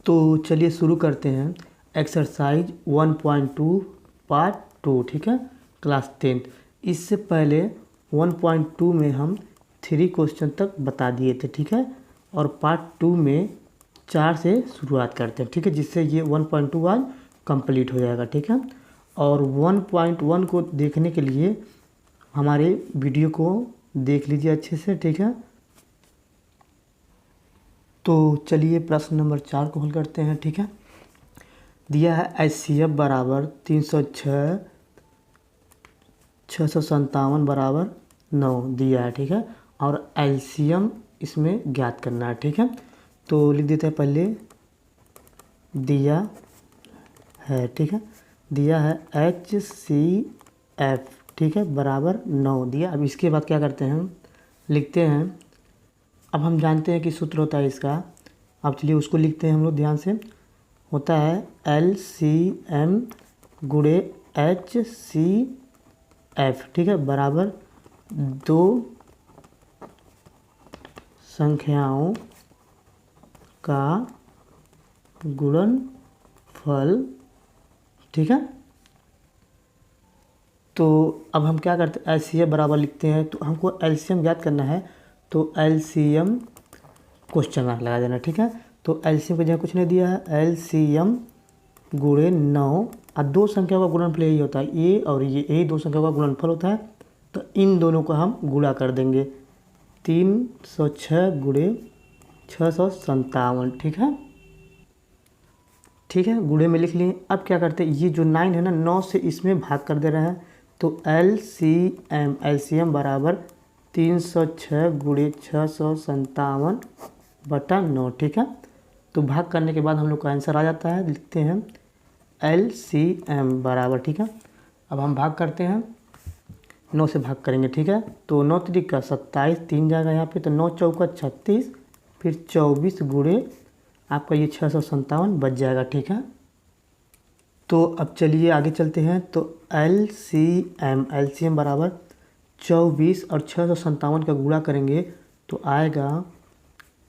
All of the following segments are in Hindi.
तो चलिए शुरू करते हैं। एक्सरसाइज 1.2 पार्ट 2, ठीक है, क्लास 10th। इससे पहले 1.2 में हम 3 क्वेश्चन तक बता दिए थे, ठीक है, और पार्ट 2 में 4 से शुरुआत करते हैं, ठीक है, जिससे ये 1.2 आज कंप्लीट हो जाएगा, ठीक है। और 1.1 को देखने के लिए हमारे वीडियो को देख लीजिए अच्छे से, ठीक है। तो चलिए प्रश्न नंबर 4 को हल करते हैं, ठीक है। दिया है HCF बराबर 306, 657 बराबर 9 दिया है, ठीक है, और LCM इसमें ज्ञात करना है, ठीक है। तो लिख देते हैं पहले दिया है, ठीक है, दिया है HCF, ठीक है, बराबर 9 दिया। अब इसके बाद क्या करते हैं, लिखते हैं। अब हम जानते हैं कि सूत्र होता है इसका। अब चलिए उसको लिखते हैं हम लोग ध्यान से। होता है LCM गुणे HCF, ठीक है, बराबर 2 संख्याओं का गुणनफल, ठीक है। तो अब हम क्या करते हैं, LCM बराबर लिखते हैं, तो हमको LCM ज्ञात करना है, तो LCM क्वेश्चन मार्क लगा देना, ठीक है। तो LCM की जगह कुछ नहीं दिया है, LCM गुणे 9 और 2 संख्या का गुणनफल यही होता है, ये और ये यही 2 संख्या का गुणनफल होता है। तो इन दोनों को हम गुणा कर देंगे, 306 गुणे 657, ठीक है, ठीक है, गुणे में लिख लिए। अब क्या करते हैं, ये जो 9 है ना, 9 से इसमें भाग कर दे रहे हैं, तो LCM बराबर 306 गुणे 657 बटा 9, ठीक है। तो भाग करने के बाद हम लोग का आंसर आ जाता है, लिखते हैं LCM बराबर, ठीक है। अब हम भाग करते हैं, 9 से भाग करेंगे, ठीक है। तो 9 त्रिक का 27, 3 जाएगा यहाँ पे, तो 9 चौका 36, फिर 24 गुणे आपका ये 657 बच जाएगा, ठीक है। तो अब चलिए आगे चलते हैं। तो LCM बराबर 24 और 657 का गुणा करेंगे तो आएगा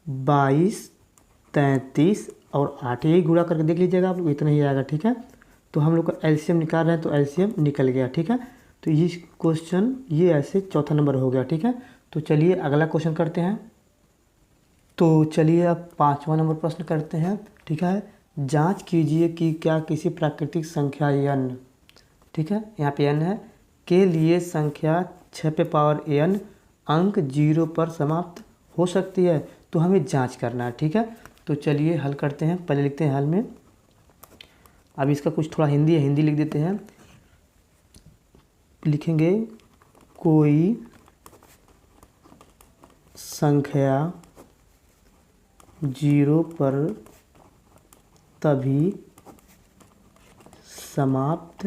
22, 33 और 8, यही गुणा करके देख लीजिएगा आप लोग, इतना ही आएगा, ठीक है। तो हम लोग का LCM निकाल रहे हैं, तो LCM निकल गया, ठीक है। तो ये क्वेश्चन ये ऐसे चौथा नंबर हो गया, ठीक है। तो चलिए अगला क्वेश्चन करते हैं। तो चलिए अब 5वां नंबर प्रश्न करते हैं, ठीक है। जांच कीजिए कि क्या किसी प्राकृतिक संख्या n, ठीक है, यहाँ पे n है, के लिए संख्या 6 पे पावर n अंक 0 पर समाप्त हो सकती है। तो हमें जांच करना है, ठीक है। तो चलिए हल करते हैं। पहले लिखते हैं हल में। अब इसका कुछ थोड़ा हिंदी है, हिंदी लिख देते हैं। लिखेंगे कोई संख्या 0 पर तभी समाप्त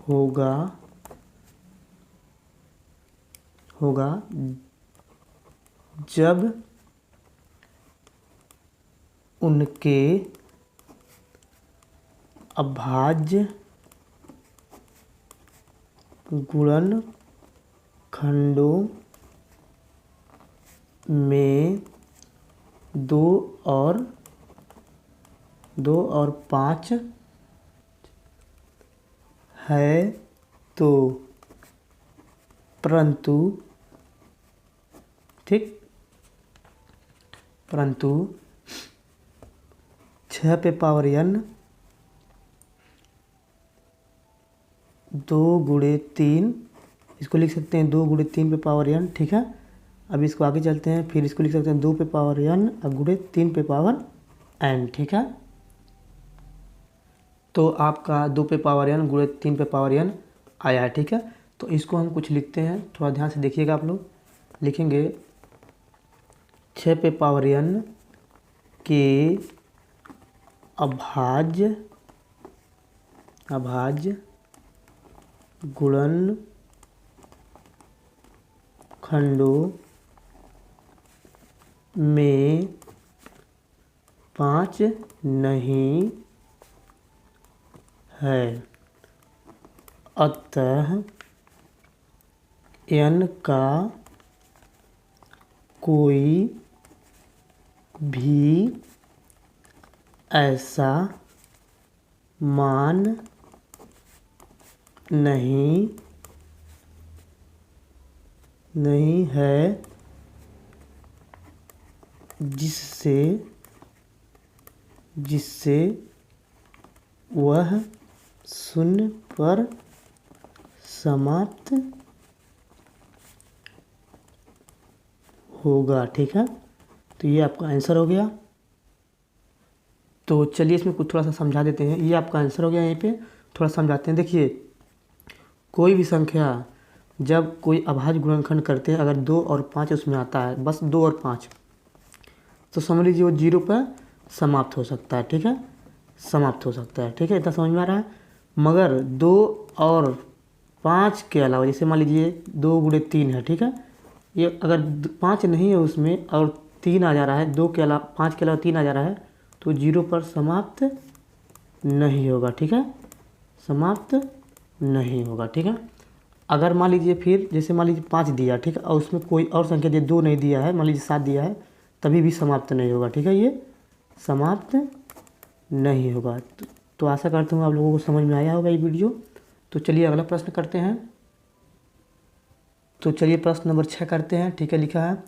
होगा जब उनके अभाज्य गुणनखंडों में 2 और 5 है तो, परंतु, ठीक, परंतु 6 पे पावर n 2 गुणे 3, इसको लिख सकते हैं 2 गुणे 3 पे पावर n, ठीक है। अब इसको आगे चलते हैं, फिर इसको लिख सकते हैं 2 पे पावर n और गुणे 3 पे पावर n, ठीक है। तो आपका 2 पे पावर n गुणे 3 पे पावर n आया है, ठीक है। तो इसको हम कुछ लिखते हैं, थोड़ा ध्यान से देखिएगा आप लोग। लिखेंगे 6 पे पावर n के अभाज्य गुणनखंडों में 5 नहीं है, अतः n का कोई भी ऐसा मान नहीं है जिससे वह शून्य पर समाप्त होगा। ठीक है, तो ये आपका आंसर हो गया। तो चलिए इसमें कुछ थोड़ा सा समझा देते हैं। ये आपका आंसर हो गया। यहीं पे थोड़ा समझाते हैं। देखिए, कोई भी संख्या जब कोई अभाज्य गुणनखंड करते हैं, अगर 2 और 5 उसमें आता है, बस 2 और 5, तो समझ लीजिए वो 0 पर समाप्त हो सकता है। ठीक है, समाप्त हो सकता है। ठीक है, इतना समझ में आ रहा है। मगर 2 और 5 के अलावा, जैसे मान लीजिए 2 गुणे 3 है। ठीक है, ये अगर 5 नहीं है उसमें और 3 आ जा रहा है, 2 के अलावा 5 के अलावा 3 आ जा रहा है, तो 0 पर समाप्त नहीं होगा। ठीक है, समाप्त नहीं होगा। ठीक है, अगर मान लीजिए फिर जैसे मान लीजिए 5 दिया, ठीक है, और उसमें कोई और संख्या दिया, 2 नहीं दिया है, मान लीजिए 7 दिया है, तभी भी समाप्त नहीं होगा। ठीक है, ये समाप्त नहीं होगा। तो आशा करता हूँ आप लोगों को समझ में आया होगा ये वीडियो। तो चलिए अगला प्रश्न करते हैं। तो चलिए प्रश्न नंबर 6 करते हैं। ठीक है, लिखा है,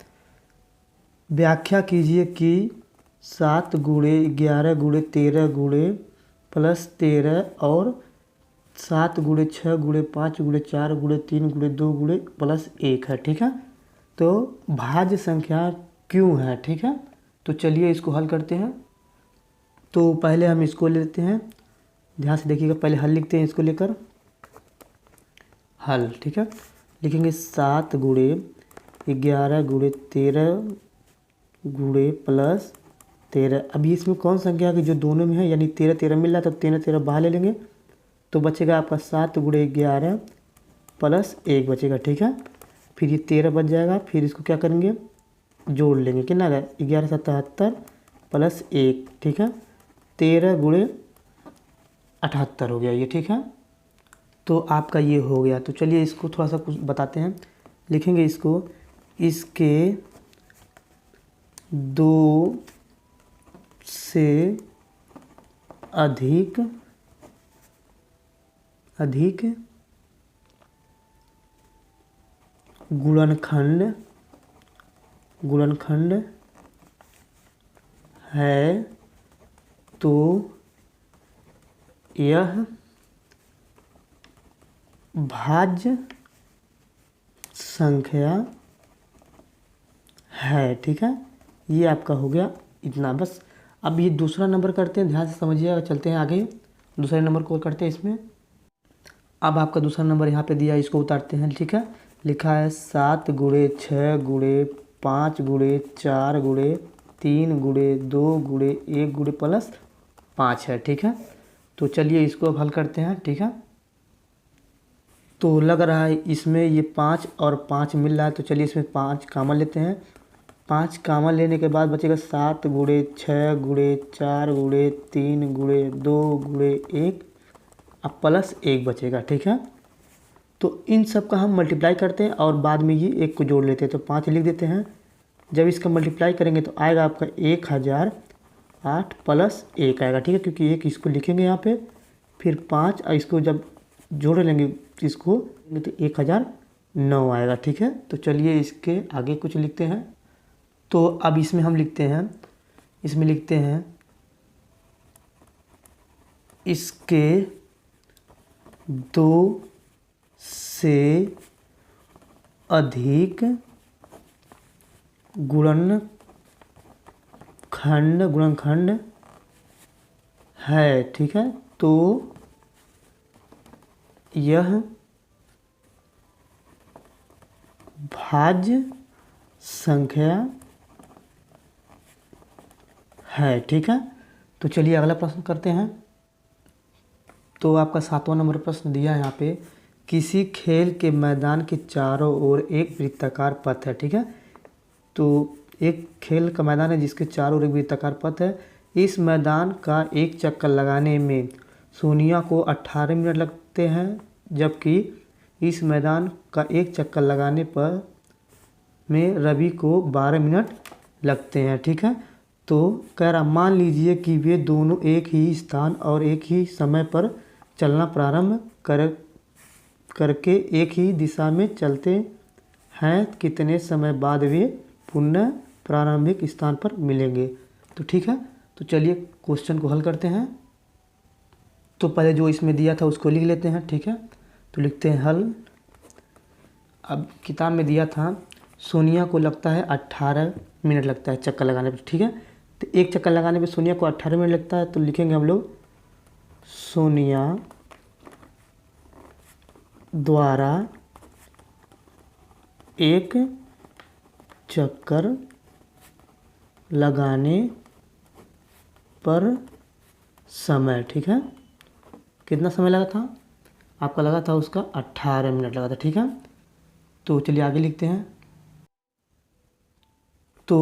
व्याख्या कीजिए कि 7 गुणे 11 गुणे 13 गुणे प्लस 13 और 7 गुणे 6 गुणे 5 गुणे 4 गुणे 3 गुणे 2 गुणे प्लस 1 है। ठीक है, तो भाज्य संख्या क्यों है। ठीक है, तो चलिए इसको हल करते हैं। तो पहले हम इसको लेते हैं, ध्यान से देखिएगा, पहले हल लिखते हैं इसको लेकर हल। ठीक है, लिखेंगे 7 गुणे 11 गुणे 13 गुणे प्लस 13। अभी इसमें कौन संख्या की जो दोनों में है, यानी 13 13 मिल रहा है, तो 13 13 बाहर ले लेंगे, तो बचेगा आपका 7 गुणे 11 प्लस 1 बचेगा। ठीक है, फिर ये 13 बच जाएगा, फिर इसको क्या करेंगे, जोड़ लेंगे, कितना आ गया 11 77 प्लस 1। ठीक है, 13 गुणे 78 हो गया ये। ठीक है, तो आपका ये हो गया। तो चलिए इसको थोड़ा सा कुछ बताते हैं, लिखेंगे इसको, इसके 2 से अधिक गुणनखंड है तो यह भाज्य संख्या है। ठीक है, ये आपका हो गया इतना बस। अब ये दूसरा नंबर करते हैं, ध्यान से समझिएगा, चलते हैं आगे। दूसरे नंबर को करते हैं इसमें। अब आपका दूसरा नंबर यहाँ पे दिया, इसको उतारते हैं। ठीक है, लिखा है 7 गुणे 6 गुणे 5 गुणे 4 गुणे 3 गुणे 2 गुणे 1 गुणे प्लस 5 है। ठीक है, तो चलिए इसको अब हल करते हैं। ठीक है, तो लग रहा है इसमें ये 5 और 5 मिल रहा है, तो चलिए इसमें 5 कामन लेते हैं। 5 कामन लेने के बाद बचेगा 7 गुणे 6 गुणे 4 गुणे 3 गुणे 2 गुणे 1, अब प्लस 1 बचेगा। ठीक है, तो इन सब का हम मल्टीप्लाई करते हैं और बाद में ये 1 को जोड़ लेते हैं, तो 5 लिख देते हैं। जब इसका मल्टीप्लाई करेंगे तो आएगा आपका 1008 प्लस 1 आएगा। ठीक है, क्योंकि 1 इसको लिखेंगे यहाँ पे, फिर 5 और इसको जब जोड़ लेंगे इसको, तो 1009 आएगा। ठीक है, तो चलिए इसके आगे कुछ लिखते हैं। तो अब इसमें हम लिखते हैं, इसमें लिखते हैं इसके 2 से अधिक गुणनखंड है। ठीक है, तो यह भाज्य संख्या है। ठीक है, तो चलिए अगला प्रश्न करते हैं। तो आपका 7वां नंबर प्रश्न दिया है यहाँ पे, किसी खेल के मैदान के चारों ओर एक वृत्ताकार पथ है। ठीक है, तो एक खेल का मैदान है जिसके चारों ओर एक वृत्ताकार पथ है। इस मैदान का एक चक्कर लगाने में सोनिया को 18 मिनट लगते हैं, जबकि इस मैदान का एक चक्कर लगाने पर में रवि को 12 मिनट लगते हैं। ठीक है, तो कह रहा मान लीजिए कि वे दोनों एक ही स्थान और एक ही समय पर चलना प्रारंभ करके एक ही दिशा में चलते हैं, कितने समय बाद वे पुनः प्रारंभिक स्थान पर मिलेंगे। तो ठीक है, तो चलिए क्वेश्चन को हल करते हैं। तो पहले जो इसमें दिया था उसको लिख लेते हैं। ठीक है, तो लिखते हैं हल। अब किताब में दिया था सोनिया को लगता है 18 मिनट लगता है चक्कर लगाने पर। ठीक है, तो एक चक्कर लगाने पे सोनिया को 18 मिनट लगता है, तो लिखेंगे हम लोग सोनिया द्वारा एक चक्कर लगाने पर समय। ठीक है, कितना समय लगा था आपका? लगा था उसका 18 मिनट लगा था। ठीक है, तो चलिए आगे लिखते हैं। तो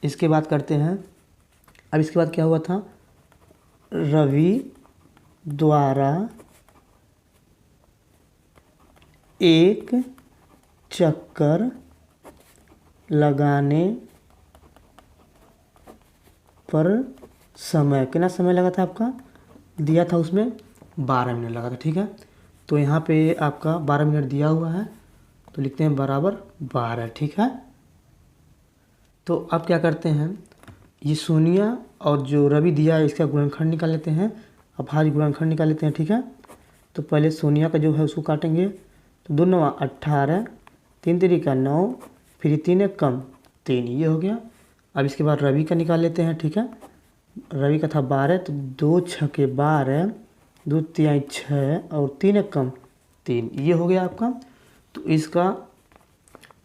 इसके बाद करते हैं। अब इसके बाद क्या हुआ था? रवि द्वारा एक चक्कर लगाने पर समय, कितना समय लगा था आपका? दिया था उसमें 12 मिनट लगा था। ठीक है, तो यहाँ पे आपका 12 मिनट दिया हुआ है, तो लिखते हैं बराबर 12। ठीक है, तो अब क्या करते हैं, ये सोनिया और जो रवि दिया है इसका गुणनखंड निकाल लेते हैं। अब भाज्य गुणनखंड निकाल लेते हैं। ठीक है, तो पहले सोनिया का जो है उसको काटेंगे, तो 2 9 18, 3 3 9, फिर 3 कम 3, ये हो गया। अब इसके बाद रवि का निकाल लेते हैं। ठीक है, रवि का था 12, तो 2 6 12, 2 3 6 और 3 कम 3, ये हो गया आपका। तो इसका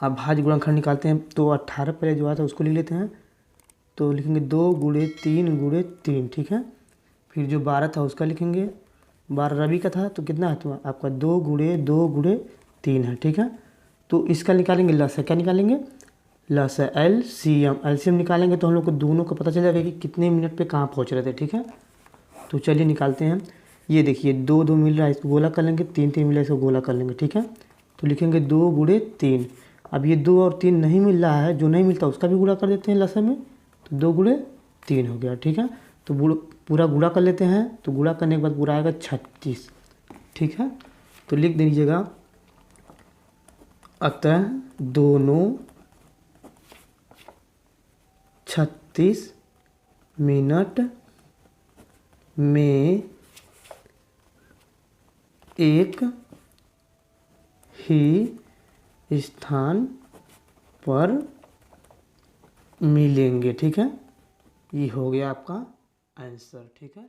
अब भाज्य गुणनखंड निकालते हैं। तो 18 पहले जो आया था उसको लिख लेते हैं, तो लिखेंगे 2 गुणे 3 गुणे 3। ठीक है, फिर जो 12 था उसका लिखेंगे, 12 रवि का था, तो कितना है तो आपका 2 गुणे 2 गुणे 3 है। ठीक है, तो इसका निकालेंगे लसा, क्या निकालेंगे? लसा एलसीएम निकालेंगे, तो हम लोग को दोनों का पता चल जाएगा कि कितने मिनट पे कहाँ पहुँच रहे थे। ठीक है, तो चलिए निकालते हैं। ये देखिए 2 2 मिल रहा है, इसको गोला कर लेंगे, 3 3 मिल रहा है, इसको गोला कर लेंगे। ठीक है, तो लिखेंगे 2 गुणे 3। अब ये 2 और 3 नहीं मिल रहा है, जो नहीं मिलता उसका भी गुणा कर देते हैं लसा में, तो 2 गुणे 3 हो गया। ठीक है, तो पूरा गुणा कर लेते हैं, तो गुणा करने के बाद पूरा आएगा 36। ठीक है, तो लिख दीजिएगा अतः दोनों 36 मिनट में एक ही स्थान पर मिलेंगे। ठीक है, ये हो गया आपका आंसर। ठीक है।